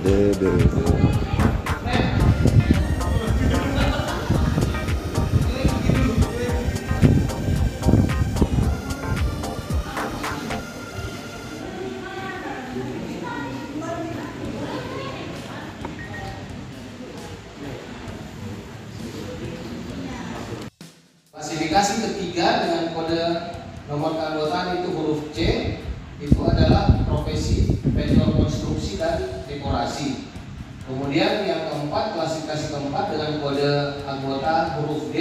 Klasifikasi ketiga dengan kode nomor keanggotaan itu huruf C, itu adalah profesi vendor konstruksi dan dekorasi. Kemudian yang keempat, klasifikasi keempat dengan kode anggota huruf D,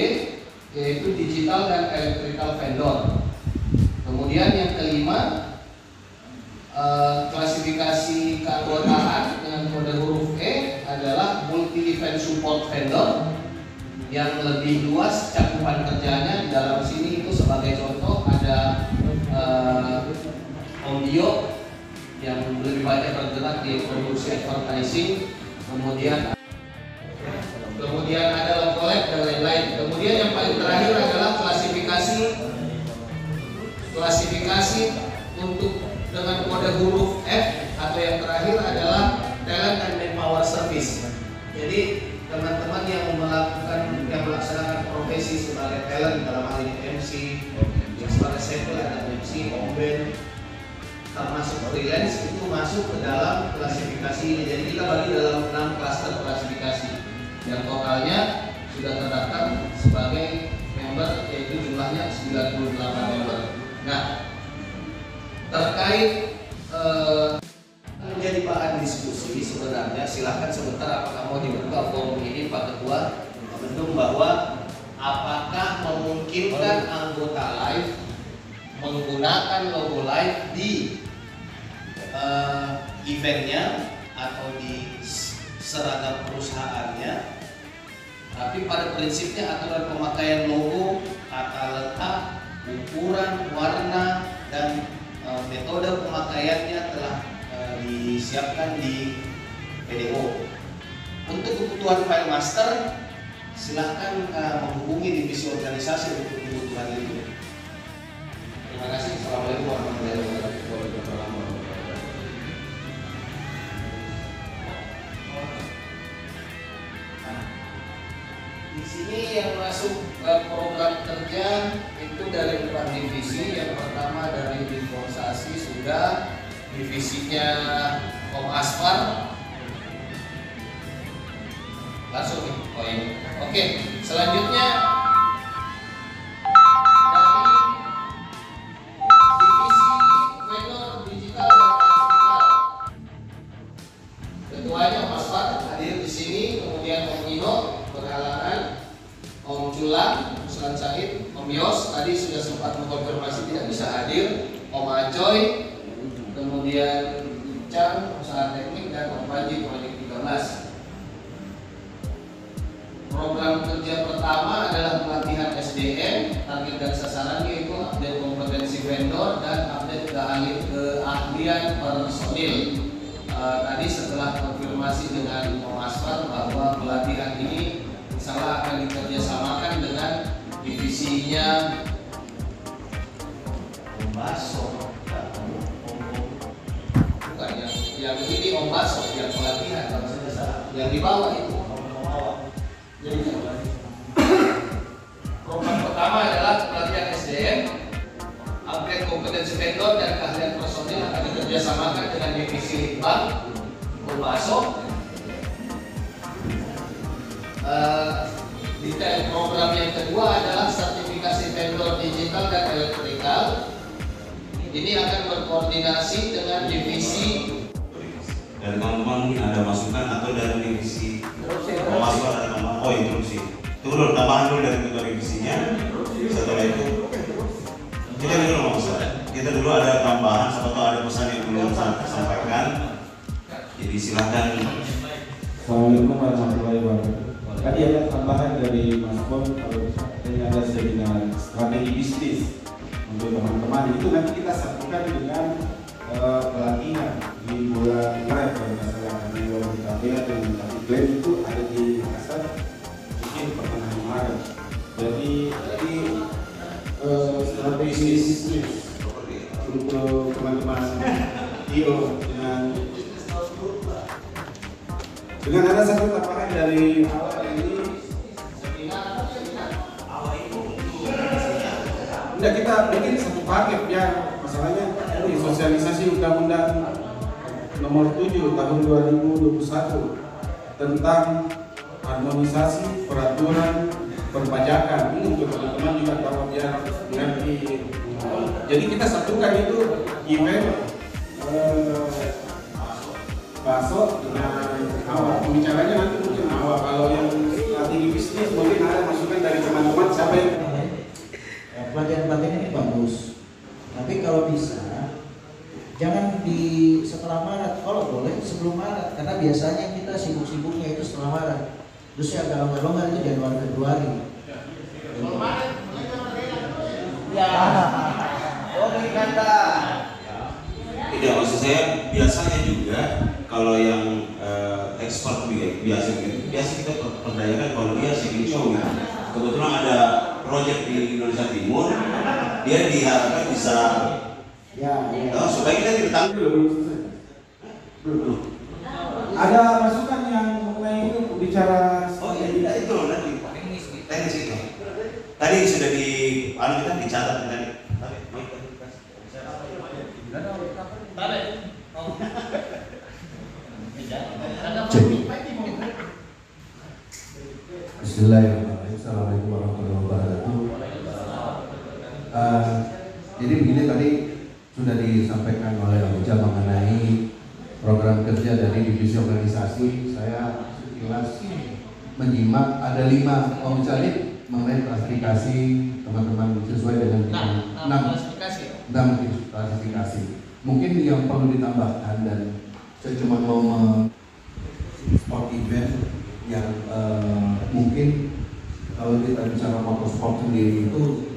yaitu digital dan electrical vendor. Kemudian yang kelima, klasifikasi keanggotaan dengan kode huruf E adalah multi event support vendor. Yang lebih luas cakupan kerjanya di dalam sini itu sebagai contoh ada Ombio yang lebih banyak bergerak di produksi advertising, kemudian ada Longkolek dan lain-lain. Kemudian yang paling terakhir adalah klasifikasi untuk dengan kode huruf F, atau yang terakhir adalah talent and manpower service. Jadi teman-teman yang melaksanakan profesi sebagai talent, dalam hal ini MC, yang sebagai sampel ada MC, oben, termasuk freelance, itu masuk ke dalam klasifikasi ini. Jadi kita bagi dalam 6 klaster klasifikasi yang totalnya sudah terdaftar sebagai member, yaitu jumlahnya 98 member. Nah, terkait menjadi bahan diskusi, sebenarnya silahkan sebentar apakah mau dibuka forum ini Pak Ketua, mendung bahwa apakah memungkinkan anggota live menggunakan logo live di eventnya atau di seragam perusahaannya. Tapi pada prinsipnya aturan pemakaian logo, tata letak, ukuran, warna, dan metode pemakaiannya telah disiapkan di PDO. Untuk kebutuhan file master, silahkan menghubungi divisi organisasi untuk kebutuhan itu. Terima kasih. Assalamualaikum warahmatullahi wabarakatuh. Di sini yang masuk program kerja itu dari 4 divisi. Yang pertama dari informasasi sudah, divisinya Om Asfar langsung nih. Oh ini. Oke, selanjutnya dari divisi vendor digital dan electrical. Ketuanya Om Asfar hadir di sini, kemudian Om Nino berhalangan, Om Julang, Muslan Syahid, Om Yos tadi sudah sempat mengkonfirmasi tidak bisa hadir, Om Acoy, kemudian Cang, usaha teknik, dan Om Panji, proyek 13. Program kerja pertama adalah pelatihan SDM, target dan sasarannya itu update kompetensi vendor dan update keahlian personil. Tadi setelah konfirmasi dengan Om Asfar bahwa pelatihan ini insya akan dikerjasamakan dengan divisinya Om Baso. Yang ini Om Baso yang pelatihan, kalau saya salah, yang di bawah itu jadi program pertama adalah pelatihan SDM, upgrade kompetensi vendor dan keahlian personil akan dikerjasamakan dengan divisi bank Om Baso. Detail program yang kedua adalah sertifikasi vendor digital dan electrical. Ini akan berkoordinasi dengan divisi. Dari teman-teman mungkin ada masukan atau dari divisi masukan ada tambahan. Oh instruksi. Tunggu dulu, tambahan dulu dari ketua divisinya. Setelah itu kita dulu maksudnya. Kita dulu ada tambahan atau ada pesan yang belum sampaikan. Jadi silahkan. Assalamualaikum warahmatullahi wabarakatuh. Tadi ada tambahan dari Mas Bom, kalau ini ada seminar strategi bisnis untuk teman-teman. Itu nanti kita satukan dengan pelatihan di bulan Maret kalau nggak salah, karena kalau kita lihat dengan klaim itu ada di Makassar mungkin pertengahan Maret. Jadi strategi bisnis untuk teman-teman Dio dengan Dengan ada satu tambahan dari awal ini, tidak kita bikin satu paket ya. Masalahnya ini sosialisasi Undang-Undang Nomor 7 Tahun 2021 tentang harmonisasi peraturan perpajakan. Ini untuk teman-teman juga tahu biar ngerti. Jadi kita satukan itu event Baso dengan awal. Pembicaranya nanti mungkin awal. Kalau yang strategi bisnis mungkin ada masukan dari teman-teman siapa yang pelatihan-pelatihan ini bagus, tapi kalau bisa jangan di setelah Maret, kalau boleh sebelum Maret, karena biasanya kita sibuk-sibuknya itu setelah Maret. Terus ya kalau longgar itu Januari Februari. Ya, oh berkata. Tidak, maksud saya biasanya juga kalau yang ekspor biasa kita perdayakan kalau dia shipping show gitu. Kebetulan ada proyek di Indonesia Timur, dia diharapkan bisa supaya kita tidak tanggung. Belum. Ada masukan yang mengenai itu bicara? Oh iya, itu nanti teknis itu. Tadi sudah kita dicatat tadi. Bismillahirrahmanirrahim. Assalamualaikum warahmatullahi wabarakatuh. Jadi begini, tadi sudah disampaikan oleh Oja mengenai program kerja dari divisi organisasi. Saya sekilas menyimak ada 5 Om Salib mengenai klasifikasi teman-teman sesuai dengan 6 klasifikasi. Mungkin yang perlu ditambahkan, dan saya cuma mau sport event yang mungkin kalau kita bicara motorsport sendiri itu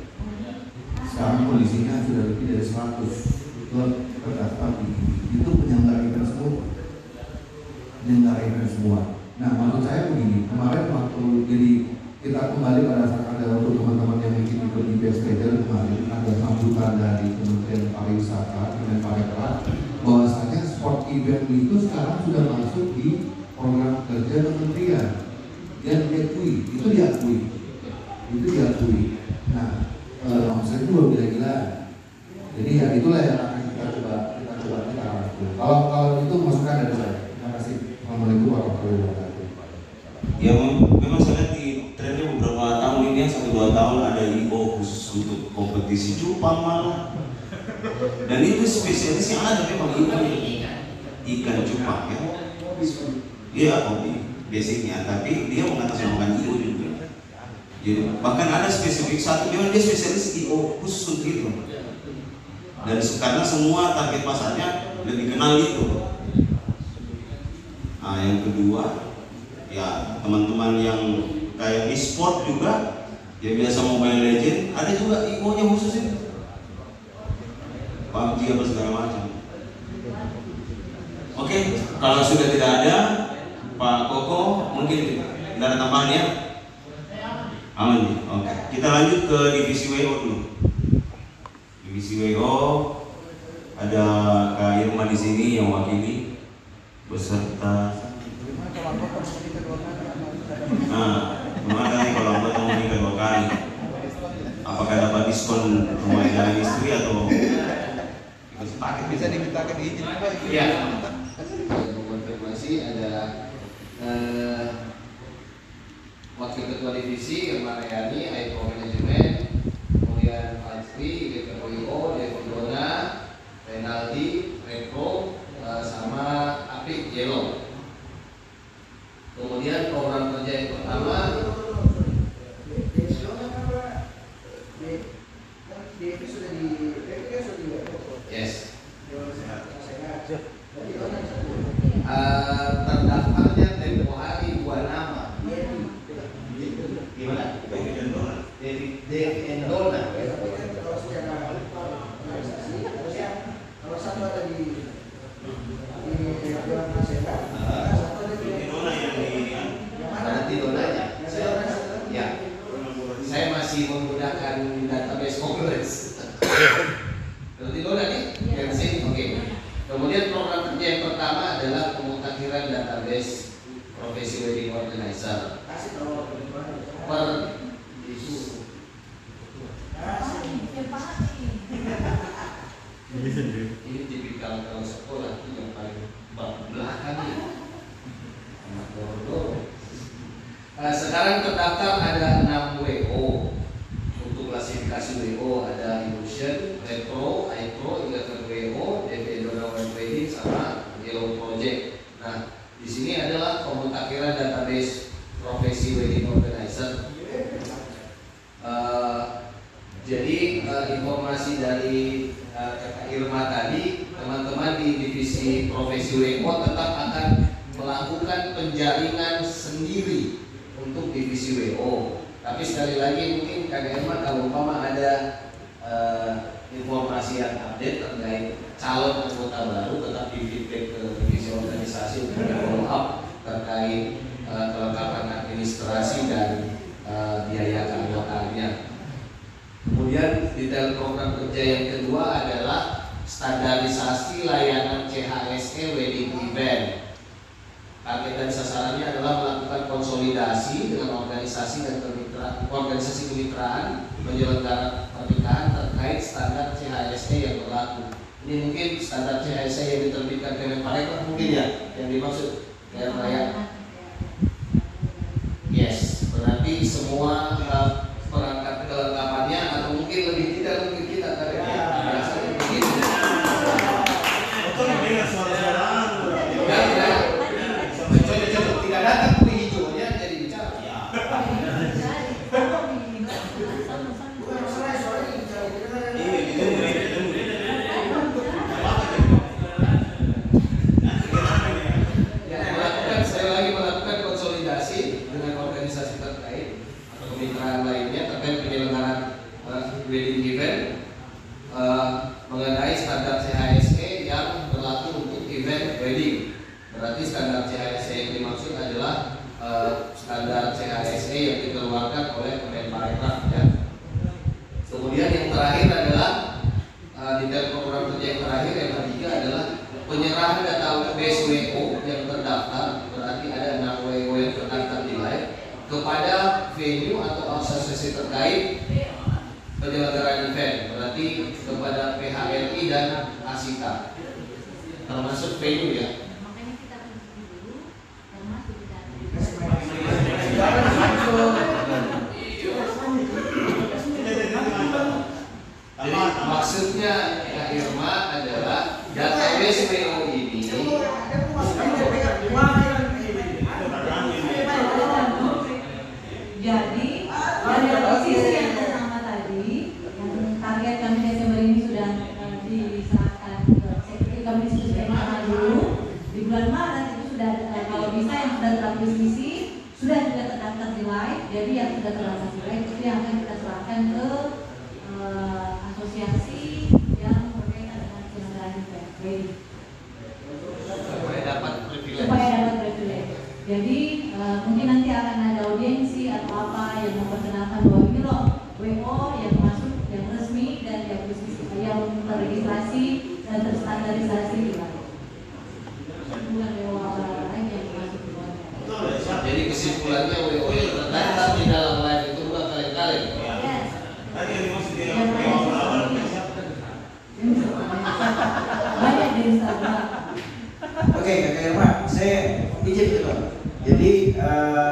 sekarang kondisinya sudah lebih dari 100 klub terdaftar itu penyelenggara event semua. Nah, menurut saya begini, kemarin waktu jadi kita kembali pada saat ada untuk teman-teman yang mungkin ikut di BSPD kemarin ada sambutan dari Kementerian Pariwisata dengan Parekraf bahwasanya sport event itu sekarang sudah masuk di program kerja kementerian dan diakui. Nah, saya itu gila-gila. Jadi ya itulah yang akan kita coba lakukan. Kalau itu masukan dari saya. Terima kasih. Assalamualaikum warahmatullahi wabarakatuh. Ya memang saya lihat di trennya beberapa tahun ini 1-2 tahun ada IO khusus untuk kompetisi cupang malah. Dan itu spesialis yang ada memang ikan cupang ya. Iya hobi basicnya, tapi dia mengatasnamakan IO juga. Jadi bahkan ada spesifik satu dia spesialis IO khusus untuk itu. Dan karena semua target pasarnya lebih kenal itu. Nah yang kedua ya teman-teman yang kayak e-sport juga ya biasa Mobile Legend ada juga IO-nya khusus itu. PUBG apa segala macam. Oke, kalau sudah tidak ada Pak Koko mungkin tidak ada tambahan ya? Aman. Oke, kita lanjut ke divisi WO dulu. Divisi WO ada Kak Irma di sini yang wakili beserta. Nah, gimana nih kalau anggota mau nikah 2 kali? Apakah dapat diskon rumah dengan istri atau dikasih paket? Bisa dimintakan izin Pak? Iya. Konfirmasi ada Wakil Ketua Divisi Irma Rayani, IPO Manajemen, kemudian Fajri, DPO, Devondona, Renaldi, Repro, sama Apik Jelo. Kemudian program kerja yang pertama yes. Terdaftarnya tempo hari 2 nama. Gimana? Devi Endona. Kalau satu ada di Ada tidonanya. Ya. Saya masih menggunakan database Congress. Kalau tidona nih, yang sini oke. Kemudian program kerja yang pertama adalah pemutakhiran database organizer per isu. Ini tipikal kalau sekolah itu yang paling belakang ya. Anak bodoh. Sekarang terdaftar ada 6 WO. Untuk klasifikasi WO ada Illusion, Retro, iPro, 11 WO, DP Donor Wedding sama Yellow Project. Nah, di sini adalah pemutakhiran database profesi wedding organizer. Jadi informasi dari Kak Irma tadi, teman-teman di divisi profesi WO tetap akan melakukan penjaringan sendiri untuk divisi WO. Tapi sekali lagi mungkin Kak Irma kalau umpama ada informasi yang update terkait calon anggota baru tetap di feedback ke divisi organisasi untuk follow up terkait kelengkapan administrasi dan biaya keanggotaannya. Kemudian detail program kerja yang kedua adalah standarisasi layanan CHSE wedding event. Target dan sasarannya adalah melakukan konsolidasi dengan organisasi dan organisasi kemitraan penyelenggara pernikahan terkait standar CHSE yang berlaku. Ini mungkin standar CHSE yang diterbitkan Kemenparekraf mungkin ya yang dimaksud ya. Yes, berarti semua perangkat kelengkapannya atau mungkin lebih tidak mungkin kita karena biasanya begini. Tidak datang kulit hijaunya jadi bicara. Melakukan konsolidasi dengan organisasi terkait atau kemitraan lainnya terkait penyelenggaraan wedding event mengenai standar CHSE yang berlaku untuk event wedding. Berarti standar CHSE yang dimaksud adalah standar CHSE yang dikeluarkan oleh Kemenparekraf ya. Kemudian yang terakhir adalah detail program kerja yang terakhir yang ketiga adalah penyerahan database WO yang terdaftar. Berarti ada 6 WO yang terdaftar di live kepada venue atau asosiasi terkait penyelenggaraan event. Berarti kepada PHRI dan ASITA termasuk venue ya. Jadi maksudnya Kak Irma adalah database WO ini jadi dari posisi yang sama tadi yang target kami Desember ini sudah diserahkan ke Sekretariat kami diskusikan dulu di bulan Maret itu sudah kalau bisa yang sudah terakuisisi sudah juga terdaftar di live. Jadi yang sudah terdaftar di live itu yang akan kita serahkan ke asosiasi yang berkaitan dengan penyelenggaraan event supaya dapat privilege. Jadi mungkin nanti akan ada audiensi atau apa yang memperkenalkan bahwa ini loh WO yang masuk yang resmi dan yang terregistrasi dan terstandarisasi di live. Bukan WO lain yang masuk di live. Jadi kesimpulannya WO yang terdaftar di dalam live itu bukan kaleng-kaleng. Yes. Tadi yang dimaksud dia Banyak di Instagram. Oke, Kak Irma, saya izin dulu. Jadi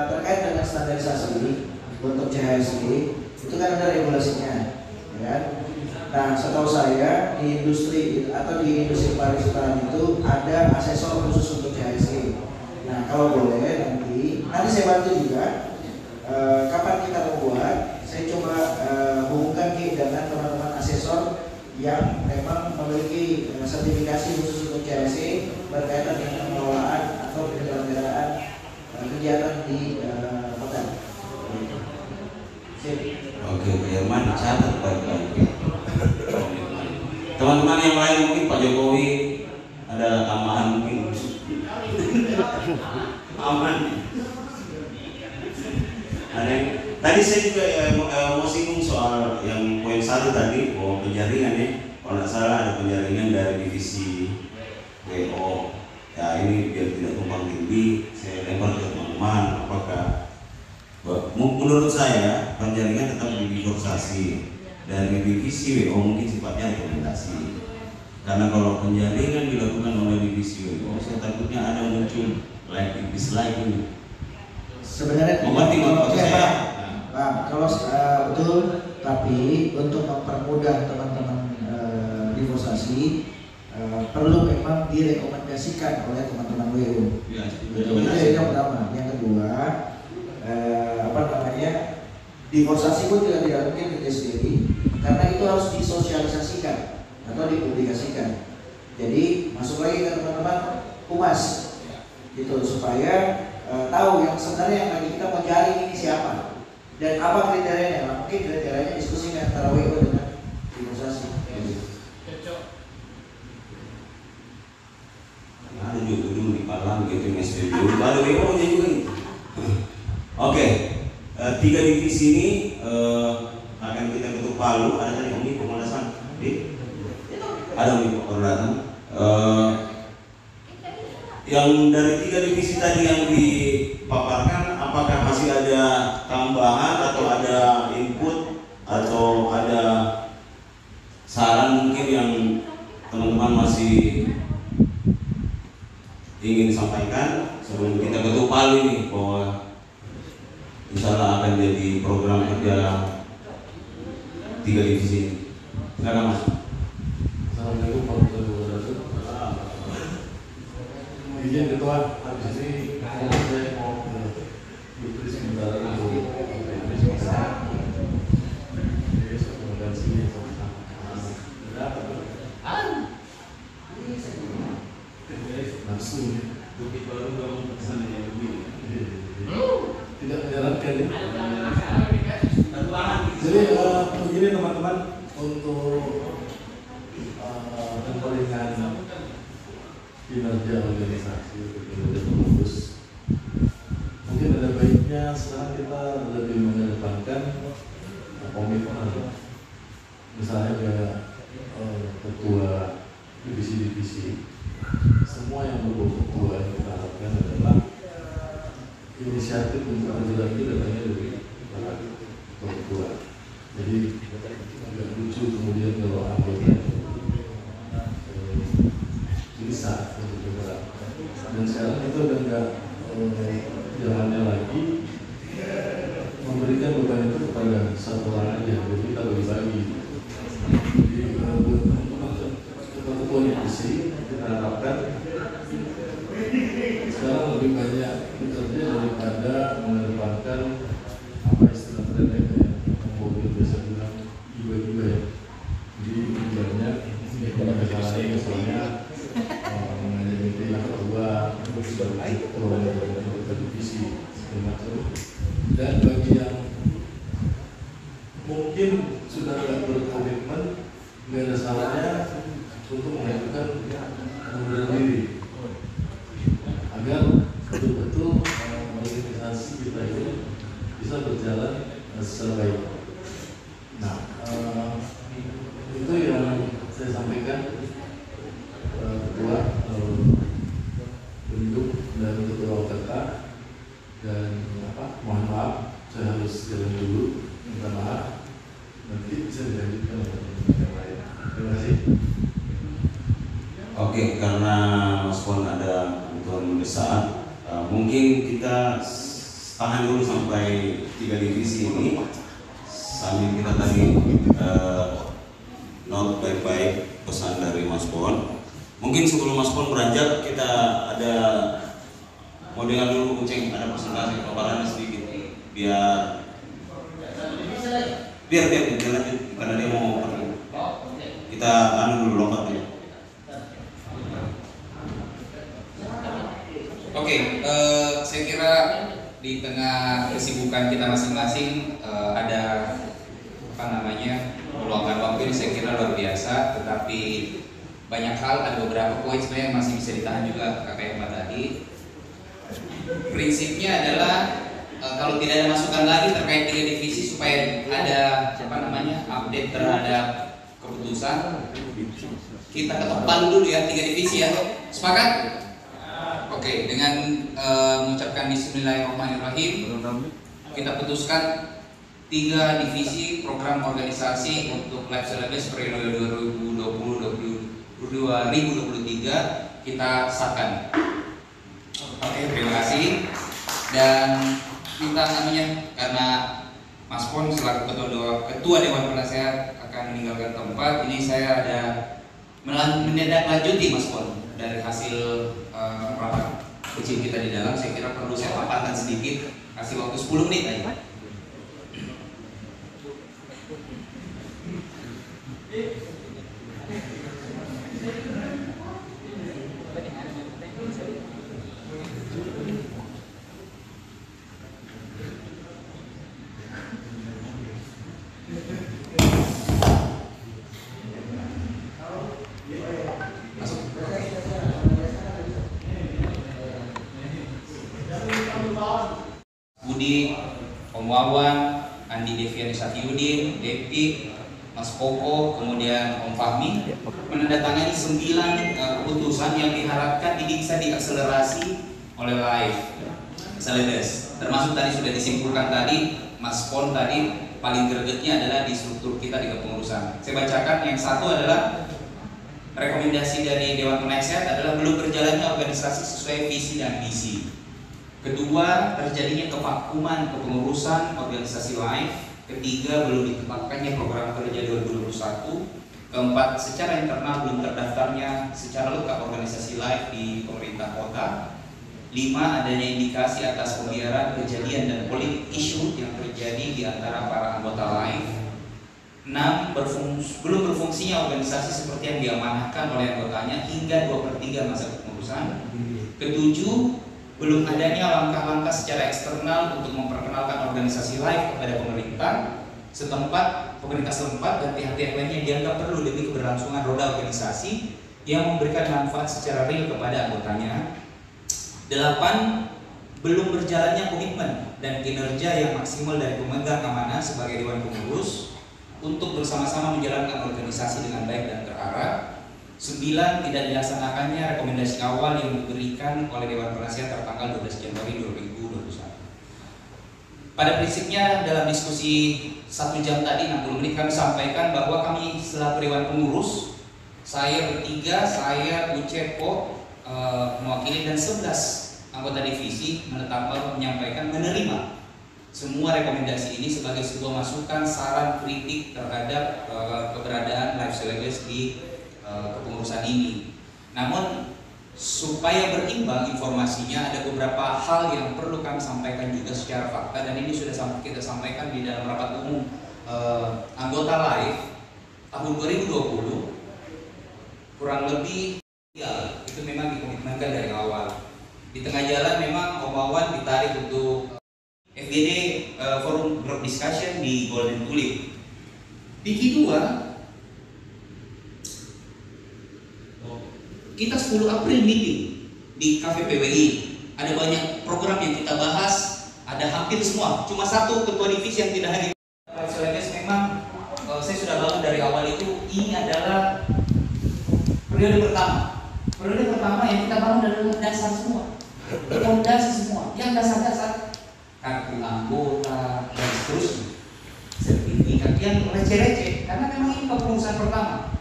terkait dengan standarisasi untuk CHSE itu kan ada regulasinya, ya kan? Nah, setahu saya di industri atau di industri pariwisata itu ada asesor khusus untuk CHSE. Nah, kalau boleh nanti saya bantu juga. Kapan kita membuat, saya coba hubungkan dengan teman-teman asesor yang memang memiliki sertifikasi khusus untuk CHSE berkaitan dengan pengelolaan atau penyelenggaraan kegiatan di hotel. Oke, Pak Irman dicatat baik-baik. Teman-teman yang lain mungkin Pak Jokowi ada tambahan mungkin. Aman. Ada yang, tadi saya juga mau singgung soal yang poin 1 tadi bahwa penjaringan ya. Kalau nggak salah ada penjaringan dari divisi WO. Ya ini biar tidak tumpang tindih, saya lempar ke teman-teman teman-teman, apakah menurut saya penjaringan tetap diforsasi. Dari divisi WO mungkin sifatnya rekomendasi, karena kalau penjaringan dilakukan oleh divisi WO saya takutnya ada muncul dislike ini. Sebenarnya Mengerti maksud saya? Pak, kalau betul, tapi untuk mempermudah teman-teman divosasi perlu memang direkomendasikan oleh teman-teman WO. Ya, Itu yang pertama. Yang kedua, divosasi pun tidak mungkin kerja sendiri, karena itu harus disosialisasikan atau dipublikasikan. Jadi masuk lagi ke teman-teman humas, gitu, supaya tahu yang sebenarnya yang lagi kita mau cari ini siapa dan apa kriterianya. Mungkin kriterianya diskusikan antara WO dengan divosasi. Ada juga dulu di Palang gitu SPB, ada WO nya juga gitu. Oke, 3 divisi ini akan kita ketuk palu. Ada tadi Om Niko Malasan, ada Om Niko baru datang. Yang dari 3 divisi tadi yang dipaparkan, apakah masih ada tambahan atau ada input atau ada saran mungkin yang teman-teman masih ingin sampaikan sebelum kita ketuk palu ini, bahwa insya Allah akan jadi program kerja 3 divisi ini. Silakan Mas. Assalamualaikum warahmatullahi wabarakatuh. Izin ketua, habis ini saya mau beri sebentar untuk tidak menyarankan ya. Jadi begini teman-teman, untuk pemerintahan kinerja organisasi, kinerja pengurus, mungkin ada baiknya sekarang kita lebih mengedepankan komitmen. Misalnya kayak ketua divisi-divisi, semua yang berbobot ketua yang kita harapkan adalah inisiatif untuk menjelang itu datangnya dari ketua. Jadi agak lucu kemudian kalau anggota bisa untuk bergerak. Dan sekarang itu udah nggak jalannya lagi, memberikan beban itu kepada satu orang aja. Jadi kita bagi-bagi. Jadi ketua divisi kita harapkan sekarang lebih banyak bekerja daripada mengedepankan apa istilah trendnya kayak mobil biasa bilang giba-giba ya. Jadi banyak kesalahan misalnya mengenai meeting ketua divisi dan bagi yang mungkin sudah tidak berkomitmen, nggak ada salahnya untuk mengajukan pengunduran diri agar betul-betul organisasi kita ini bisa berjalan secara baik. Nah, itu yang saya sampaikan ketua bentuk dan ketua OKK, dan mohon maaf saya harus jalan dulu, minta maaf, nanti bisa dilanjutkan oleh yang lain. Terima kasih. Oke, karena Mas Pon ada kebutuhan mendesak, mungkin kita tahan dulu sampai 3 divisi ini sambil kita tadi note baik-baik pesan dari Mas Pon. Mungkin sebelum Mas Pon beranjak, kita ada mau dengar dulu Kucing, ada presentasi paparannya sedikit biar lanjut karena dia mau pergi. Kita dulu lompat dulu. Oke, saya kira di tengah kesibukan kita masing-masing ada meluangkan waktu ini saya kira luar biasa, tetapi banyak hal, ada beberapa poin sebenarnya yang masih bisa ditahan juga Kakak Irma tadi. Prinsipnya adalah kalau tidak ada masukan lagi terkait 3 divisi supaya ada update terhadap keputusan, kita ketok palu dulu ya 3 divisi ya. Sepakat? Oke, dengan mengucapkan Bismillahirrahmanirrahim, kita putuskan 3 divisi program organisasi untuk Life Syllabus periode 2020-2023 kita sahkan. Oke, terima kasih. Dan kita karena Mas Pon selaku ketua Dewan Penasehat akan meninggalkan tempat, ini saya ada menindaklanjuti Mas Pon dari hasil rapat kecil kita di dalam. Saya kira perlu saya paparkan sedikit, kasih waktu 10 menit aja. Budi, Om Wawan, Andi Deviani Safiuddin, Depi, Mas Koko, kemudian Om Fahmi menandatangani 9 keputusan yang diharapkan ini bisa diakselerasi oleh Life Syllabus. Termasuk tadi sudah disimpulkan tadi, Mas Pon tadi paling gregetnya adalah di struktur kita di kepengurusan. Saya bacakan, yang satu adalah rekomendasi dari Dewan Penasehat adalah belum berjalannya organisasi sesuai visi dan misi. Kedua, terjadinya kevakuman kepengurusan organisasi Life. Ketiga, belum ditetapkannya program kerja 2021. Keempat, secara internal belum terdaftarnya secara lengkap organisasi Life di pemerintah kota. 5, adanya indikasi atas pembiaran kejadian dan politik isu yang terjadi di antara para anggota Life. 6, belum berfungsinya organisasi seperti yang diamanahkan oleh anggotanya hingga 2/3 masa kepengurusan. Ketujuh, belum adanya langkah-langkah secara eksternal untuk memperkenalkan organisasi Life kepada pemerintah setempat dan pihak-pihak lainnya dianggap perlu demi keberlangsungan roda organisasi yang memberikan manfaat secara real kepada anggotanya. 8, belum berjalannya komitmen dan kinerja yang maksimal dari pemegang amanah sebagai Dewan Pengurus untuk bersama-sama menjalankan organisasi dengan baik dan terarah. 9, tidak dilaksanakannya rekomendasi awal yang diberikan oleh Dewan Penasehat tertanggal 12 Januari 2021. Pada prinsipnya dalam diskusi 1 jam tadi 60 menit kami sampaikan bahwa kami selaku Dewan Pengurus, saya bertiga, saya Ucepo mewakili dan 11 anggota divisi menyampaikan menerima semua rekomendasi ini sebagai sebuah masukan, saran, kritik terhadap keberadaan Life Syllabus di kepengurusan ini. Namun supaya berimbang informasinya, ada beberapa hal yang perlu kami sampaikan juga secara fakta, dan ini sudah kita sampaikan di dalam rapat umum anggota Life tahun 2020. Kurang lebih ya, itu memang dikomitmenkan dari awal. Di tengah jalan memang Om Wawan ditarik untuk FGD Forum Group Discussion di Golden Tulip. Di Q2 kita 10 April meeting di Cafe PWI. Ada banyak program yang kita bahas, ada hampir semua. Cuma satu ketua divisi yang tidak hadir. Life Syllabus memang saya sudah bangun dari awal itu, ini adalah periode pertama. Periode pertama yang kita bangun adalah dasar semua, fondasi semua, yang dasar-dasar, kartu anggota dan seterusnya, sertifikat yang receh-receh, karena memang ini kepengurusan pertama.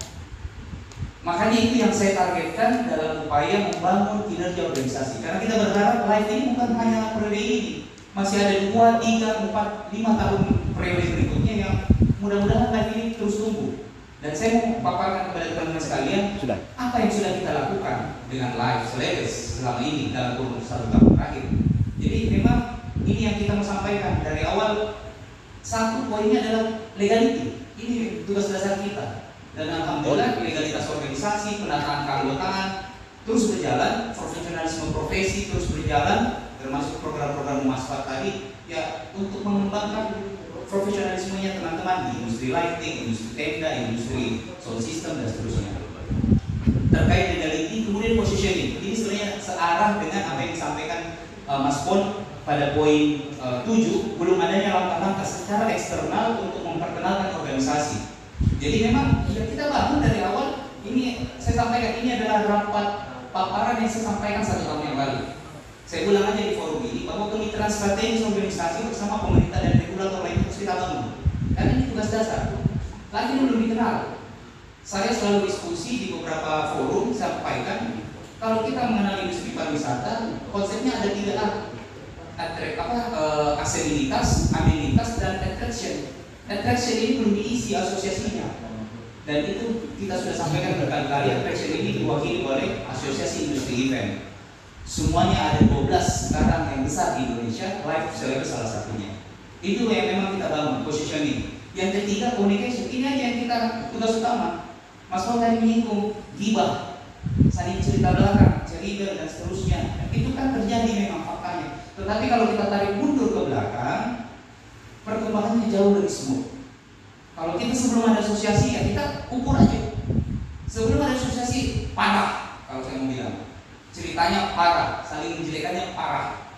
Makanya itu yang saya targetkan dalam upaya membangun kinerja organisasi. Karena kita berharap Life ini bukan hanya periode ini, masih ada 2, 3, 4, 5 tahun periode berikutnya yang mudah-mudahan Life ini terus tumbuh. Dan saya mau paparkan kepada teman-teman sekalian apa yang sudah kita lakukan dengan Life Syllabus selama ini dalam kurun 1 tahun terakhir. Jadi memang ini yang kita mau sampaikan dari awal. Satu poinnya adalah legality. Ini tugas dasar kita. Dan alhamdulillah legalitas organisasi, penataan keanggotaan terus berjalan, profesionalisme profesi terus berjalan, termasuk program-program Masfat tadi ya untuk mengembangkan profesionalismenya teman-teman di industri lighting, industri tenda, industri sound system dan seterusnya. Terkait legality, kemudian positioning, ini sebenarnya searah dengan apa yang disampaikan Mas Pon pada poin 7, belum adanya langkah-langkah secara eksternal untuk memperkenalkan organisasi. Jadi memang ya kita bangun dari awal. Ini saya sampaikan, ini adalah rapat paparan yang saya sampaikan 1 tahun yang lalu. Saya ulang aja di forum ini bahwa kemitraan strategis organisasi bersama pemerintah dan regulator lain harus kita bangun. Karena ini tugas dasar. Lagi belum dikenal. Saya selalu diskusi di beberapa forum sampaikan kalau kita mengenal industri pariwisata, konsepnya ada 3 A. Aksesibilitas, amenitas, dan attraction. Attraction ini belum diisi asosiasinya. Dan itu kita sudah sampaikan berkali-kali, attraction ini diwakili oleh Asosiasi Industri Event. Semuanya ada 12 sekarang yang besar di Indonesia, Live Celebrity salah satunya. Itu yang memang kita bangun, positioning. Yang ketiga, communication. Ini aja yang kita tugas utama. Mas Paul tadi menyinggung gibah, saling cerita belakang, cerita dan seterusnya. Itu kan terjadi memang faktanya. Tetapi kalau kita tarik mundur ke belakang, perkembangannya jauh lebih smooth. Kalau kita sebelum ada asosiasi ya kita ukur aja. Sebelum ada asosiasi parah, kalau saya mau bilang ceritanya parah, saling menjelekannya parah.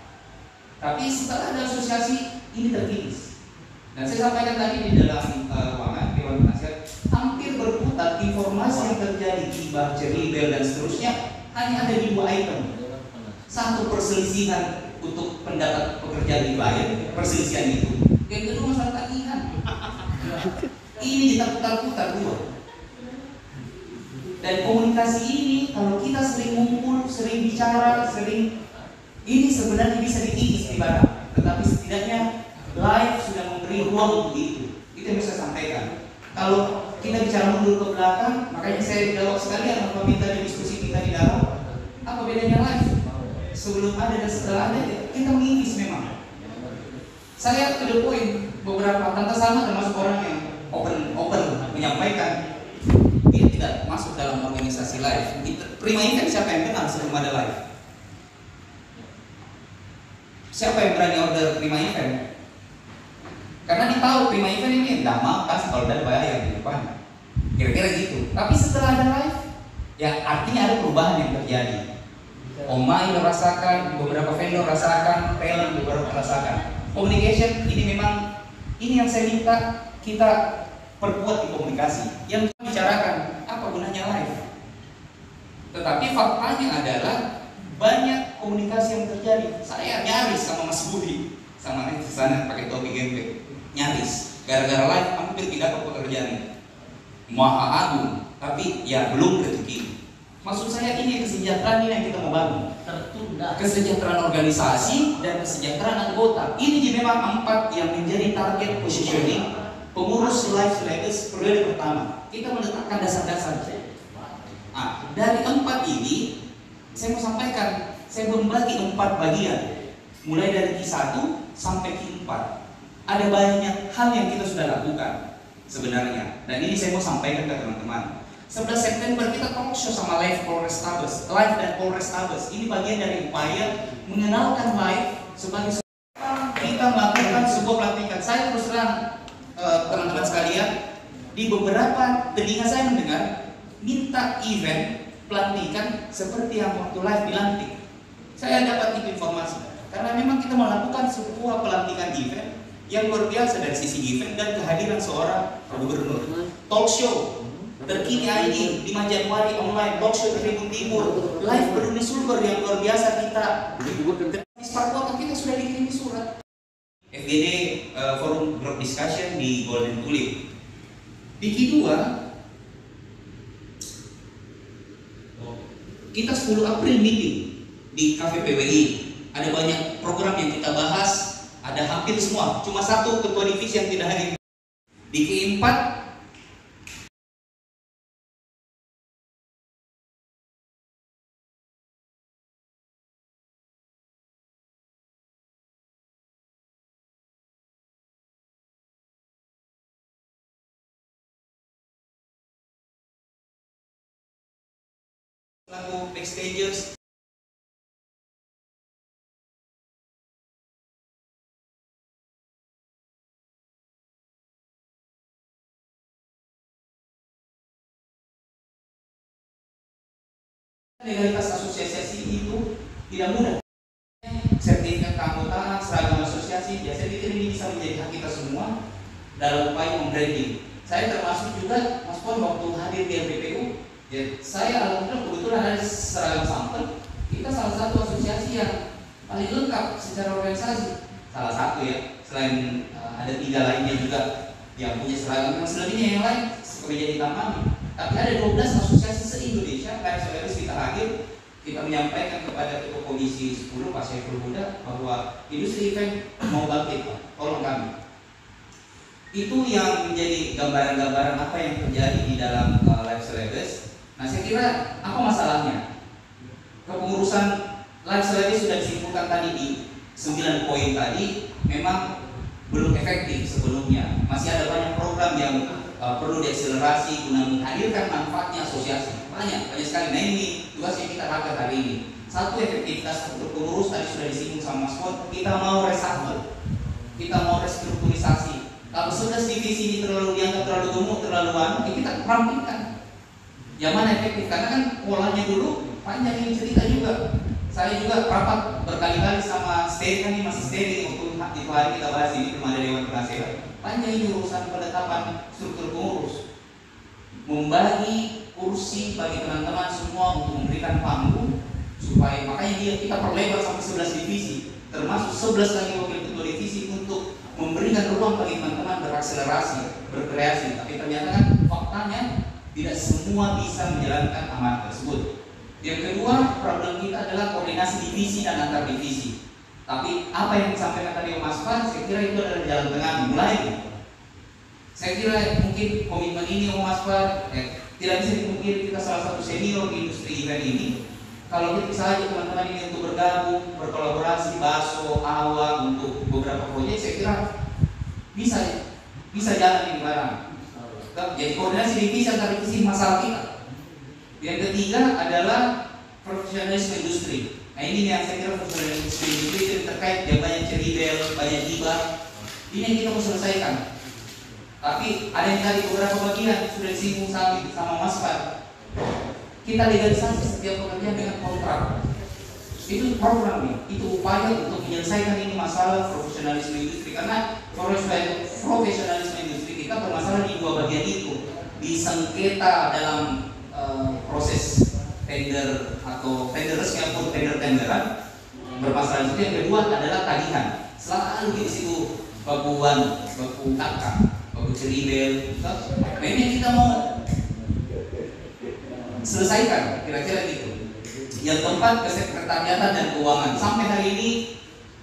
Tapi setelah ada asosiasi ini terkikis. Dan saya sampaikan tadi di dalam ruangan Dewan Penasihat, hampir berputar informasi yang terjadi gibah, ceribel dan seterusnya hanya ada di 2 item. Satu, perselisihan untuk pendapat pekerjaan dibayar, perselisihan itu. Yang kedua, masalah tagihan. Ini kita putar-putar 2. Dan komunikasi ini kalau kita sering ngumpul, sering bicara, ini sebenarnya bisa dikikis di barang. Tetapi setidaknya live sudah memberi ruang untuk itu. Itu yang bisa saya sampaikan. Kalau kita bicara mundur ke belakang, makanya saya jawab sekalian apa minta di diskusi kita di dalam. Apa bedanya live? Sebelum ada dan setelah ada, kita mengikis memang. Saya to the point, beberapa tante sama termasuk orang yang open menyampaikan dia tidak masuk dalam organisasi live. Prima Event siapa yang kenal sebelum ada live? Siapa yang berani order Prima Event? Karena dia tahu Prima Event ini dama pas kalau udah bayar di depan. Kira-kira gitu. Tapi setelah ada live, ya artinya ada perubahan yang terjadi. Omai merasakan, beberapa vendor rasakan, talent beberapa rasakan. Communication ini memang ini yang saya minta kita perkuat di komunikasi. Yang kita bicarakan apa gunanya live. Tetapi faktanya adalah banyak komunikasi yang terjadi. Saya nyaris sama Mas Budi, sama di sana pakai topi gempet, nyaris gara-gara live hampir tidak ke pekerjaan maha agung, tapi ya belum rezeki. Maksud saya ini kesejahteraan ini yang kita mau bangun. Tertunda. Kesejahteraan organisasi dan kesejahteraan anggota. Ini memang 4 yang menjadi target positioning pengurus live Celebrity periode pertama. Kita meletakkan dasar-dasar. Nah, dari 4 ini saya mau sampaikan, saya membagi 4 bagian. Mulai dari Q1 sampai Q4. Ada banyak hal yang kita sudah lakukan sebenarnya. Dan ini saya mau sampaikan ke teman-teman. 11 September kita talk show sama Live Polrestabes, Live dan Polrestabes. Ini bagian dari upaya mengenalkan Live sebagai kita melakukan sebuah pelantikan. Saya terus terang teman-teman sekalian, di beberapa telinga saya mendengar minta event pelantikan seperti yang waktu Live dilantik. Saya dapat itu informasi karena memang kita melakukan sebuah pelantikan event yang luar biasa dari sisi event dan kehadiran seorang gubernur. Talk show terkini ID 5 Januari online, talk show Tribun Timur, live Peduli Sulber yang luar biasa kita. Disparkota kita sudah dikirimi surat. FGD Forum Group Discussion di Golden Tulip. Di Q2 kita 10 April meeting di Cafe PWI. Ada banyak program yang kita bahas, ada hampir semua. Cuma satu ketua divisi yang tidak hadir. Di Q4 lagu backstagers. Legalitas asosiasi itu tidak mudah. Sertifikat keanggotaan, seragam asosiasi, biasanya ini bisa menjadi hak kita semua dalam upaya membranding. Saya termasuk juga, Mas Pon, waktu hadir di LPPU, Ya, saya alhamdulillah kebetulan ada seragam sampel. Kita salah satu asosiasi yang paling lengkap secara organisasi. Salah satu ya, selain ada 3 lainnya juga yang punya seragam. Yang selebihnya yang lain kemeja hitam kami. Tapi ada 12 asosiasi se-Indonesia. Dari saudara kita hadir, kita menyampaikan kepada Ketua Komisi 10 Pak Syaiful Huda bahwa industri event mau bangkit, Pak. Tolong kami. Itu yang menjadi gambaran-gambaran apa yang terjadi di dalam live service. Nah, saya kira apa masalahnya? Kepengurusan live service sudah disimpulkan tadi di 9 poin tadi, memang belum efektif sebelumnya. Masih ada banyak program yang perlu diakselerasi guna menghadirkan manfaatnya asosiasi. Banyak sekali. Nah, ini tugas yang kita lakukan hari ini. Satu, efektivitas untuk pengurus tadi sudah disinggung sama Mas Kon. Kita mau reshuffle, kita mau restrukturisasi. Kalau 11 divisi ini terlalu dianggap terlalu gemuk, terlalu anu, kita rampingkan. Yang mana efektif? Karena kan polanya dulu panjang ini cerita juga. Saya juga rapat berkali-kali sama Steri, kan ini masih Steri waktu itu hari kita bahas ini, belum ada Dewan Penasehat. Panjang ini urusan penetapan struktur pengurus. Membagi kursi bagi teman-teman semua untuk memberikan panggung supaya makanya kita perlebar sampai 11 divisi, termasuk 11 lagi wakil ketua divisi untuk memberikan ruang bagi teman-teman berakselerasi, berkreasi. Tapi ternyata kan faktanya tidak semua bisa menjalankan amanat tersebut. Yang kedua, problem kita adalah koordinasi divisi dan antar divisi. Tapi apa yang disampaikan tadi Mas Far, saya kira itu adalah jalan tengah mulai. Saya kira mungkin komitmen ini Mas Far, tidak bisa dipungkiri kita salah satu senior di industri event ini. Kalau kita bisa aja teman-teman ini untuk bergabung, berkolaborasi, baso, awal untuk beberapa proyek, saya kira bisa jalan ini barang. Jadi koordinasi divisi antar divisi masalah kita. Yang ketiga adalah profesionalisme industri. Nah, ini yang saya kira profesionalisme industri itu terkait yang banyak ceribel, banyak hibah. Ini yang kita mau selesaikan. Tapi ada yang tadi beberapa bagian sudah disinggung sama Mas Far. Kita legalisasi setiap pekerjaan dengan kontrak. Itu program nih, itu upaya untuk menyelesaikan ini masalah profesionalisme industri. Karena profesionalisme industri kita bermasalah di 2 bagian itu. Di sengketa dalam proses tender atau tender resmi atau tender-tenderan bermasalah itu. Yang kedua adalah tagihan. Selalu di situ bakuan, baku kakak, baku ceribel. Nah, ini kita mau selesaikan kira-kira gitu. Yang keempat, kesekretariatan dan keuangan. Sampai hari ini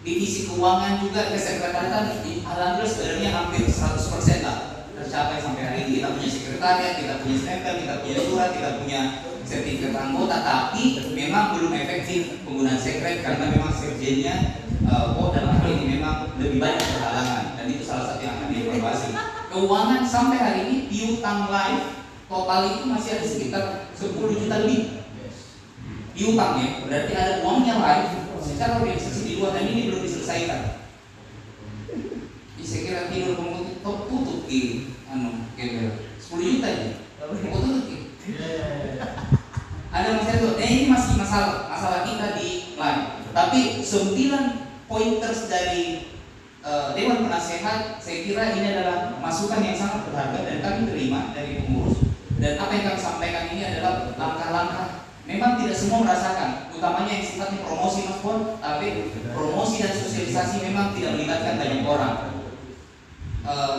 divisi keuangan juga kesekretariatan alhamdulillah sebenarnya hampir 100% lah tercapai sampai hari ini. Kita punya sekretariat, kita punya stempel, kita punya surat, kita punya sertifikat anggota, tapi memang belum efektif penggunaan sekret karena memang sekjennya dalam hal ini memang lebih banyak berhalangan, dan itu salah satu yang akan dievaluasi. Keuangan sampai hari ini piutang live total itu masih ada sekitar 10 juta lebih. Piutang ya, berarti ada uangnya live secara organisasi di luar, dan ini belum diselesaikan. Jadi saya kira tidur kemudian tutup di kebel 10 juta ya, tutup ya. Ada masalah itu. Ini masih masalah kita di live. Tapi 9 pointers dari Dewan Penasehat, saya kira ini adalah masukan yang sangat berharga dan kami terima dari pengurus. Dan apa yang kami sampaikan ini adalah langkah-langkah. Memang tidak semua merasakan, utamanya yang sifatnya promosi Mas Pon, tapi promosi dan sosialisasi memang tidak melibatkan banyak orang.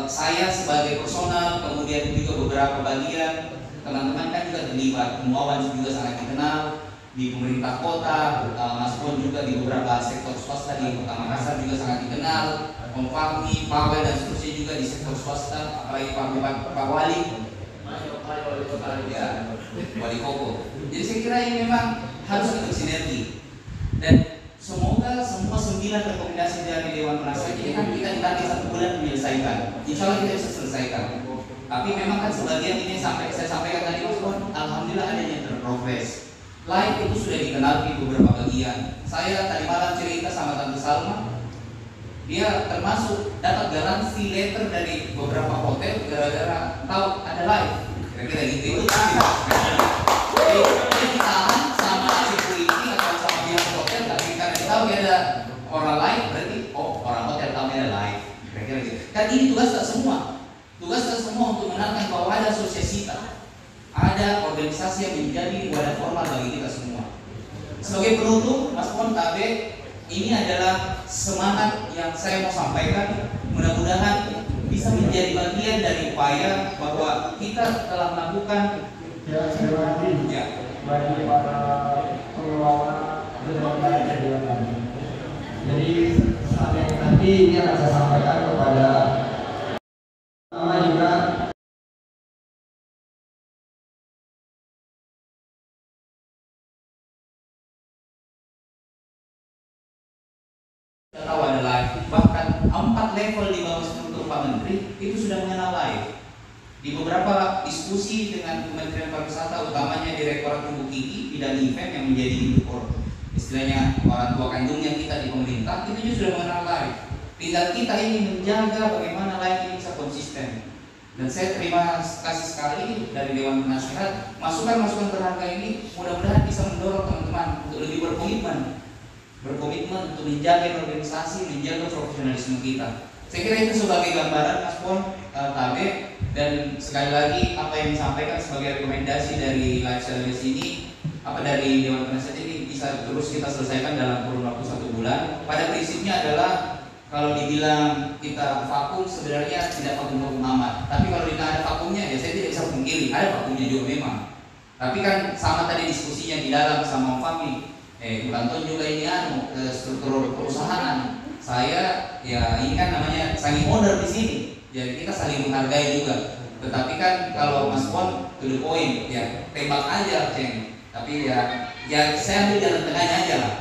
Saya sebagai personal, kemudian juga beberapa bagian teman-teman kan juga terlibat. Muawan juga sangat dikenal di pemerintah kota, Mas Pon juga di beberapa sektor swasta di Kota Makassar juga sangat dikenal. Om Fahmi, Pak Wali dan seterusnya juga di sektor swasta, apalagi Pak Wali, ya, Wali Koko. Jadi saya kira ini memang harus kita sinergi, dan semoga semua 9 rekomendasi dari Dewan Penasehat ini kan kita ditarget 1 bulan menyelesaikan. Insya Allah kita bisa selesaikan. Tapi memang kan sebagian ini saya sampaikan tadi Mas Pon, alhamdulillah adanya terprogres. Live itu sudah dikenal di beberapa bagian. Saya tadi malam cerita sama Tante Salma, dia termasuk dapat garansi letter dari beberapa hotel gara-gara tahu ada live. Kira-kira gitu itu. Jadi ditahan sama security atau sama pihak hotel, tapi karena tahu ada orang lain, berarti orang hotel tahu ada live. Kira-kira gitu. Kan ini tugas tak semua. Tugas kita semua untuk menanamkan bahwa ada asosiasi kita, ada organisasi organisasi yang menjadi wadah formal bagi kita semua. Sebagai penutup, Mas Pon KB, ini adalah semangat yang saya mau sampaikan. Mudah-mudahan bisa menjadi bagian dari upaya bahwa kita telah melakukan bagi para pengelola penyelenggara kegiatan. Jadi nanti ini akan saya sampaikan kepada sama juga tahu ada live, bahkan 4 level di bawah struktur Pak Menteri itu sudah mengenal live. Di beberapa diskusi dengan Kementerian Pariwisata, utamanya Direktorat Tumbuh Gigi bidang event yang menjadi indukor, istilahnya orang tua kandungnya kita di pemerintah, itu juga sudah mengenal live. Tinggal kita ini menjaga bagaimana live ini bisa konsisten. Dan saya terima kasih sekali dari Dewan Penasehat, masukan-masukan berharga ini mudah-mudahan bisa mendorong teman-teman untuk lebih berkomitmen untuk menjaga organisasi, menjaga profesionalisme kita. Saya kira itu sebagai gambaran Mas Pon KB, dan sekali lagi apa yang disampaikan sebagai rekomendasi dari live service ini, apa dari Dewan Penasehat ini bisa terus kita selesaikan dalam kurun waktu 1 bulan. Pada prinsipnya adalah kalau dibilang kita vakum sebenarnya tidak vakum amat, tapi kalau tidak ada vakumnya ya saya tidak bisa pungkiri ada vakumnya juga memang. Tapi kan sama tadi diskusinya di dalam sama Om Fahmi, Anton juga ini struktur perusahaan. Saya ya ini kan namanya saling owner di sini, jadi kita saling menghargai juga. Tetapi kan kalau Mas Pon to the point, ya tembak aja ceng. Tapi ya saya ambil jalan tengahnya aja lah.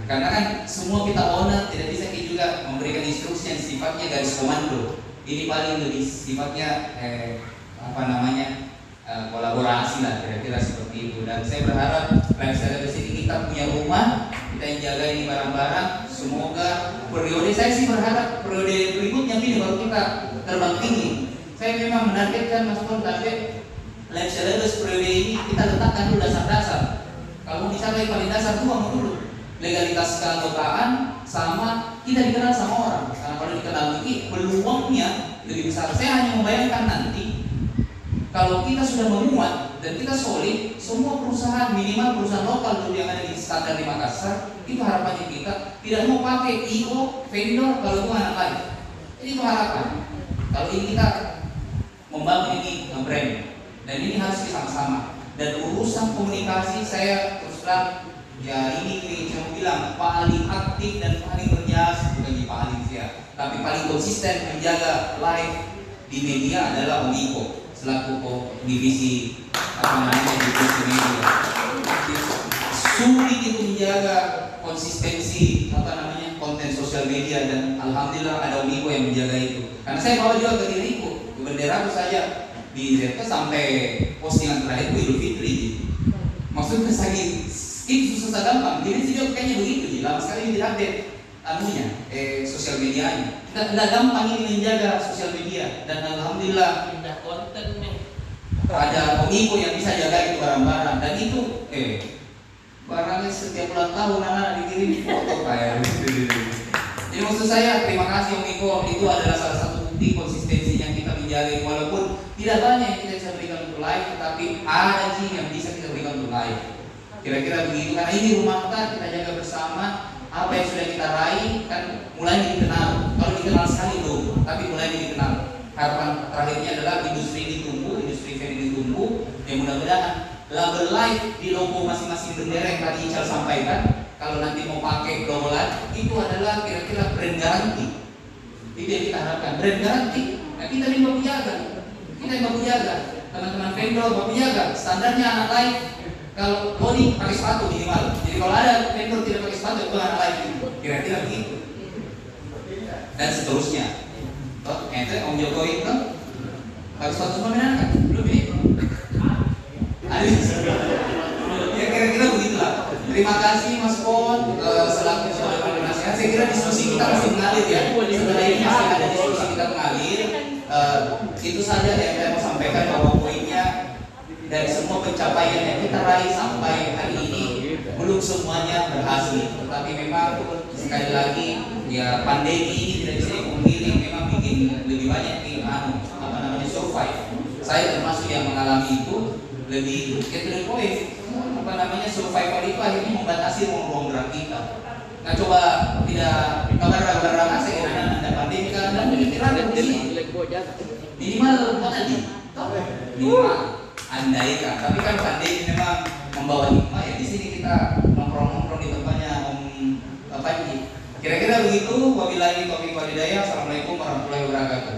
Karena kan semua kita owner, tidak bisa kita juga memberikan instruksi yang sifatnya garis komando. Ini paling lebih sifatnya kolaborasi lah, kira-kira seperti itu. Dan saya berharap live service ini kita punya rumah, kita yang jaga ini barang-barang. Semoga periode, saya sih berharap periode berikutnya ini baru kita terbang tinggi. Saya memang menargetkan Mas Pon target live service periode ini kita letakkan dulu dasar-dasar. Kalau mau bicara yang paling dasar tuh mau dulu legalitas keanggotaan sama kita dikenal sama orang. Karena kalau dikenal ini peluangnya lebih besar. Saya hanya membayangkan nanti kalau kita sudah memuat dan kita solid, semua perusahaan, minimal perusahaan lokal dulu yang ada di standar di Makassar, itu harapannya kita tidak mau pakai IO, vendor kalau itu anak lain. Jadi itu harapan. Kalau ini kita membangun ini brand, dan ini harus bersama-sama. Dan urusan komunikasi saya terus terang, ya ini saya mau bilang paling aktif dan paling berjasa, bukan paling tapi paling konsisten menjaga live di media adalah Om Iko selaku divisi divisi media. Sulit itu menjaga konsistensi konten sosial media, dan alhamdulillah ada Om Iko yang menjaga itu. Karena saya bawa juga ke diriku, ke bendera aku saja di ZK sampai postingan terakhir Idul Fitri. Maksudnya itu susah gampang. Jadi juga kayaknya begitu, lama sekali tidak update sosial medianya. Tidak gampang ini menjaga sosial media, dan alhamdulillah pindah konten ada Om Iko yang bisa jaga itu barang-barang, dan itu barangnya setiap ulang tahun anak dikirim foto kayak gitu. Jadi maksud saya terima kasih Om Iko, itu adalah salah satu bukti konsistensi yang kita menjaga, walaupun tidak banyak yang kita bisa berikan untuk live, tetapi ada sih yang bisa kita berikan untuk live. Kira-kira begitu, karena ini rumah kita jaga bersama. Apa yang sudah kita raih kan mulai dikenal. Kalau dikenal sekali belum, tapi mulai dikenal. Harapan terakhirnya adalah industri ini tumbuh, industri event ini tumbuh. Ya mudah-mudahan label live di logo masing-masing bendera yang tadi Ical sampaikan, kalau nanti mau pakai logo live itu adalah kira-kira brand garanti. Itu yang kita harapkan, brand garanti. Nah kita ini baku jaga, teman-teman vendor baku jaga. Standarnya anak live kalau body pakai sepatu minimal. Jadi kalau ada vendor tidak pakai sepatu itu anak live, kira-kira begitu. Dan seterusnya. Ente Om Jokowi itu pakai sepatu pemilihan kan? Belum ini. Ya kira-kira begitulah. Terima kasih Mas Pon selaku Dewan Penasehat. Saya kira diskusi kita masih mengalir ya. Setelah ini masih ada diskusi kita mengalir. Itu saja yang saya mau sampaikan, bahwa poinnya dari semua pencapaian yang kita raih sampai hari ini belum semuanya berhasil, tetapi memang sekali lagi ya pandemi ini tidak bisa dipungkiri, memang bikin lebih banyak survive. Saya termasuk yang mengalami itu, lebih to the point, apa namanya, survival itu akhirnya membatasi ruang gerak kita. Nah coba tidak kabar-kabar saya ada pandemi kan ada pemikiran minimal apa tadi? Minimal andaikan, tapi kan pandemi memang membawa hikmah ya. Di sini kita nongkrong-nongkrong di tempatnya Om Panji. Kira-kira begitu. Wabillahi taufiq wal hidayah. Assalamualaikum warahmatullahi wabarakatuh.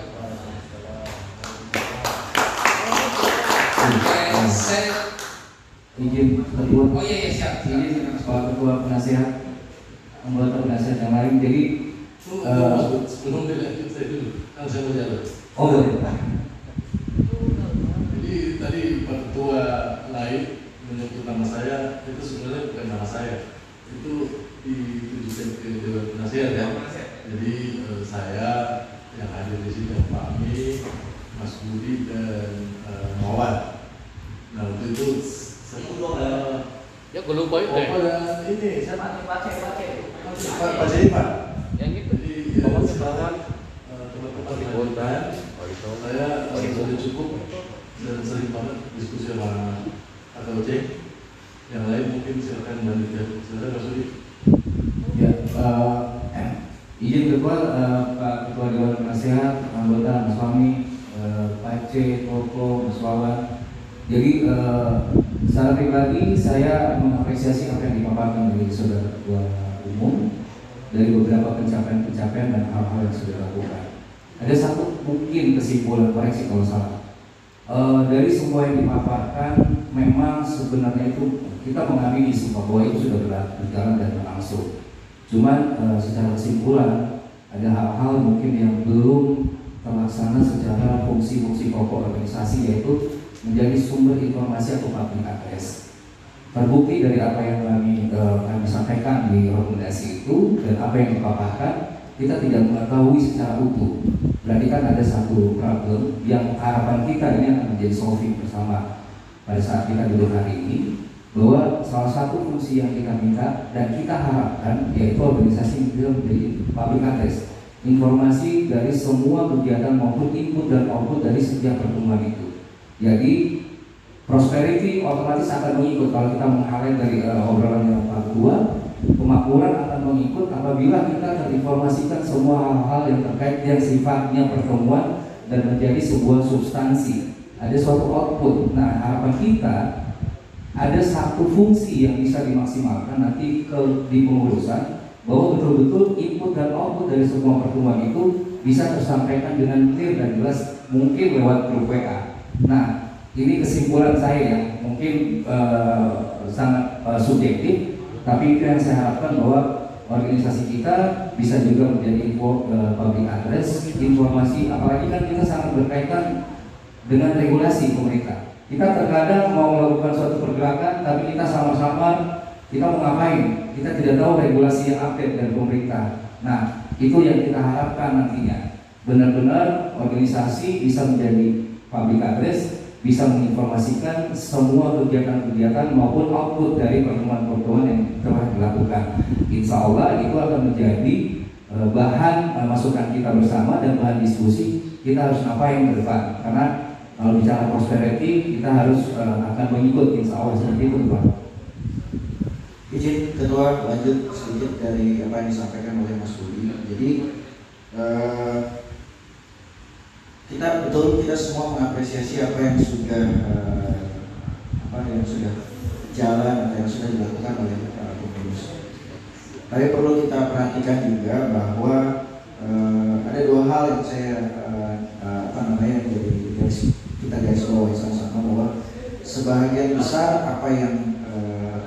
Saya izin ketua. Oh iya siap. Ini Pak Ketua Penasihat, anggota penasihat yang lain. Jadi sebelum dilanjut saya dulu, kan saya mau jalan. oh boleh. Jadi tadi Pak Ketua lain menyebut nama saya, itu sebenarnya bukan nama saya. Itu ditujukan ke Dewan Penasihat ya. Jadi saya yang hadir di sini Pak Ami, Mas Budi dan Mawan. Nah waktu itu ya gue lupa itu. Dan ini saya Pak Jaiman. Yang itu. Jadi teman-teman anggota saya sudah cukup dan sering banget diskusi sama AKOC. Yang lain mungkin silakan melanjutkan. Silakan Mas Budi. Ya, izin ketua, Pak Ketua Dewan Penasihat, anggota Mas Fahmi, Pak C, Koko, Mas Wawan. Jadi secara pribadi saya mengapresiasi apa yang dipaparkan dari saudara ketua umum, dari beberapa pencapaian-pencapaian dan hal-hal yang sudah dilakukan. Ada satu mungkin kesimpulan, koreksi kalau salah. Dari semua yang dipaparkan, memang sebenarnya itu kita mengamini semua bahwa itu sudah berjalan dan berlangsung. Cuman secara kesimpulan ada hal-hal mungkin yang belum terlaksana secara fungsi-fungsi pokok organisasi, yaitu menjadi sumber informasi atau public address. Terbukti dari apa yang kami sampaikan di rekomendasi itu dan apa yang dipaparkan, kita tidak mengetahui secara utuh. Berarti kan ada satu problem yang harapan kita ini akan menjadi solving bersama pada saat kita duduk hari ini, bahwa salah satu fungsi yang kita minta dan kita harapkan yaitu organisasi itu menjadi public address, informasi dari semua kegiatan maupun input dan output dari setiap pertemuan itu. Jadi prosperity otomatis akan mengikut. Kalau kita meng-highlight dari obrolan yang Pak Ketua, pemakmuran akan mengikut apabila kita terinformasikan semua hal-hal yang terkait yang sifatnya pertemuan dan menjadi sebuah substansi. Ada suatu output. Nah, harapan kita ada satu fungsi yang bisa dimaksimalkan nanti di pengurusan, bahwa betul-betul input dan output dari semua pertemuan itu bisa tersampaikan dengan clear dan jelas, mungkin lewat grup WA. Nah, ini kesimpulan saya yang mungkin sangat subjektif, tapi itu yang saya harapkan bahwa organisasi kita bisa juga menjadi public address, informasi, apalagi kan kita sangat berkaitan dengan regulasi pemerintah. Kita terkadang mau melakukan suatu pergerakan, tapi kita sama-sama kita mau ngapain, kita tidak tahu regulasi yang update dari pemerintah. Nah, itu yang kita harapkan nantinya, benar-benar organisasi bisa menjadi public address, bisa menginformasikan semua kegiatan-kegiatan maupun output dari pertemuan-pertemuan yang telah dilakukan. Insya Allah itu akan menjadi bahan masukan kita bersama dan bahan diskusi kita harus ngapain ke depan. Karena kalau bicara prosperity kita harus akan mengikut, insya Allah seperti itu, Pak. Izin Ketua lanjut sedikit dari apa yang disampaikan oleh Mas Budi. Jadi kita semua mengapresiasi apa yang sudah jalan atau yang sudah dilakukan oleh pengurus. Tapi perlu kita perhatikan juga bahwa ada dua hal yang saya menjadi kita garis bawahi sama-sama, bahwa sebagian besar apa yang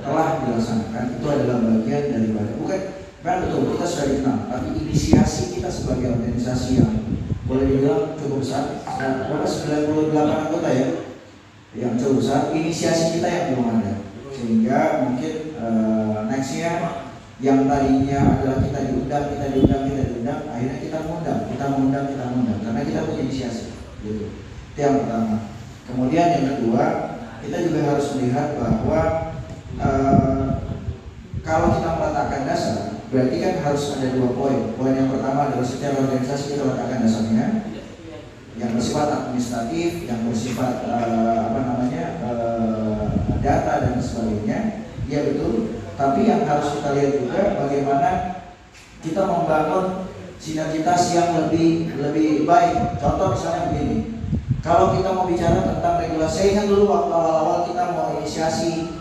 telah dilaksanakan itu adalah bagian daripada bukan betul kita sudah dikenal, tapi inisiasi kita sebagai organisasi yang boleh dibilang cukup besar, berapa 98 anggota ya, yang cukup besar, inisiasi kita yang belum ada, sehingga mungkin nextnya yang tadinya adalah kita diundang, akhirnya kita mengundang, karena kita punya inisiasi, gitu. Itu yang pertama. Kemudian yang kedua, kita juga harus melihat bahwa kalau kita meletakkan dasar, berarti kan harus ada dua poin. Poin yang pertama adalah secara organisasi kita letakkan dasarnya. yang bersifat administratif, yang bersifat data dan sebagainya, ya betul. Tapi yang harus kita lihat juga bagaimana kita membangun sinergitas yang lebih baik. Contoh misalnya begini, kalau kita mau bicara tentang regulasi, saya ingat dulu waktu awal-awal kita mau inisiasi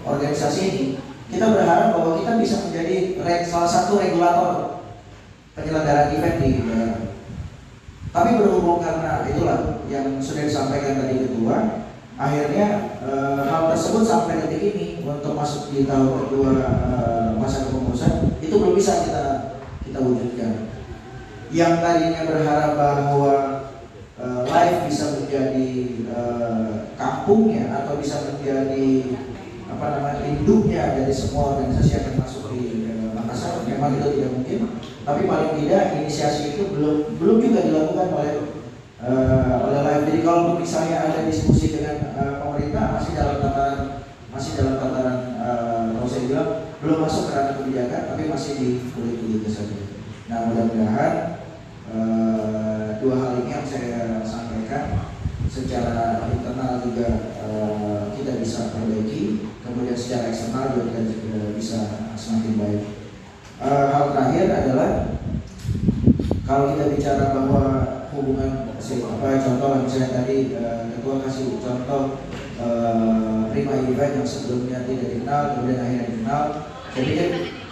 organisasi ini, kita berharap bahwa kita bisa menjadi salah satu regulator penyelenggaraan event di daerah. Tapi berhubung karena itulah yang sudah disampaikan tadi ketua, akhirnya hal tersebut sampai detik ini untuk masuk di tahun kedua masa kepengurusan itu belum bisa kita wujudkan. Yang tadinya berharap bahwa live bisa menjadi kampungnya atau bisa menjadi induknya dari semua organisasi yang akan masuk di Makassar, memang itu tidak mungkin. Tapi paling tidak inisiasi itu belum juga dilakukan oleh live. Jadi kalau misalnya ada diskusi dengan pemerintah masih dalam tataran kalau saya bilang belum masuk ke ranah kebijakan, tapi masih di kulit saja. Nah, mudah-mudahan dua hal ini yang saya sampaikan secara internal juga kita bisa perbaiki, kemudian secara eksternal juga kita bisa semakin baik. Hal terakhir adalah kalau kita bicara bahwa hubungan contoh misalnya tadi ketua kasih contoh Prima Event yang sebelumnya tidak dikenal kemudian akhirnya dikenal, jadi kan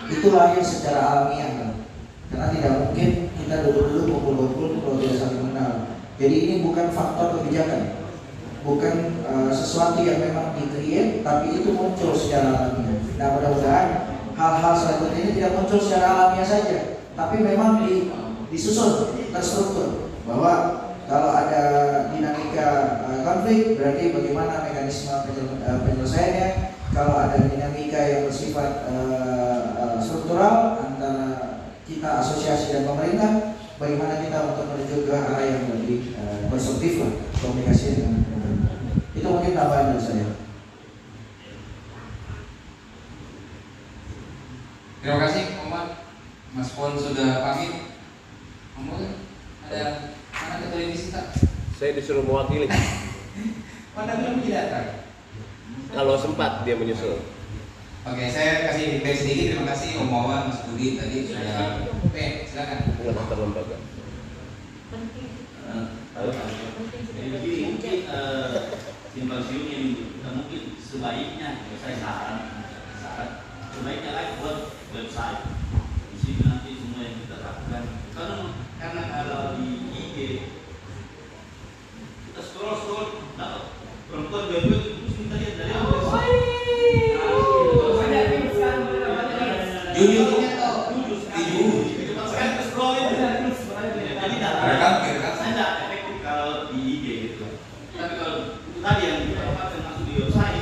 itu lahir secara alamiah kan? Karena tidak mungkin kita dulu kumpul-kumpul kalau tidak saling mengenal. Jadi ini bukan faktor kebijakan, bukan sesuatu yang memang di-create, tapi itu muncul secara alamiah. Nah, mudah-mudahan hal-hal selanjutnya ini tidak muncul secara alamiah saja, tapi memang disusun, terstruktur. Bahwa kalau ada dinamika konflik, berarti bagaimana mekanisme penyelesaiannya. Kalau ada dinamika yang bersifat struktural antara kita asosiasi dan pemerintah, bagaimana kita untuk menuju ke arah yang lebih konstruktif lah komunikasi dengan pemerintah. Itu mungkin tambahan dari saya. Terima kasih, Omar. Mas Pon sudah pamit. Omar, ada mana ketua divisi tak? Saya disuruh mewakili. Mana belum datang? Kalau sempat dia menyusul. Oke, saya kasih feedback sedikit. Terima kasih Om Wawan, Mas Budi tadi sudah. Silakan. Hubungan antar lembaga. Jadi mungkin simpasium yang mungkin sebaiknya saya saran sebaiknya live buat website. Di sini nanti semua yang kita lakukan. Karena kalau di IG kita scroll dapat perempuan bebek terus kita lihat dari apa? Jujurnya tau. Saya tidak efektif kalau di IG gitu. Tapi kalau itu tadi yang kita dapatkan masuk di website,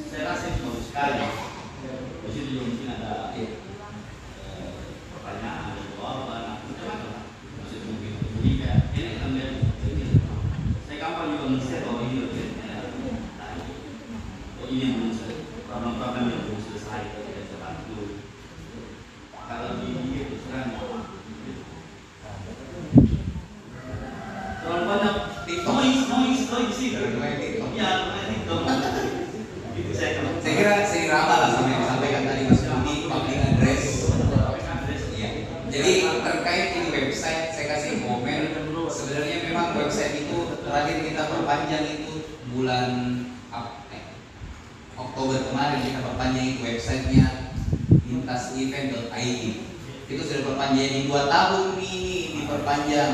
saya rasa itu bagus sekali. Di situ juga mungkin ada pertanyaan atau jawaban, macam-macam. Maksudnya mungkin jika ini akan menjadi saya kapan juga men-share bahwa ini ini yang belum selesai, problem-problem yang belum selesai tidak terbantu. Kalau di IG itu sekarang terlalu banyak noise sih. Ya, itu saya kira seirama lah sama yang disampaikan tadi Mas Budi, public address. Iya. Jadi terkait ini website, saya kasih komen. Sebenarnya memang website itu terakhir kita perpanjang itu bulan Oktober kemarin kita perpanjang itu websitenya lintasevent.id. Itu sudah perpanjang di 2 tahun ini diperpanjang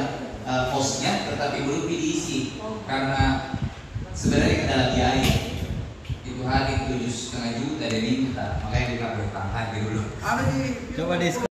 hostnya, tetapi belum diisi karena sebenarnya kendala biaya. Itu hari 7,5 juta dia minta, makanya kita bertahan dulu. Coba diskon.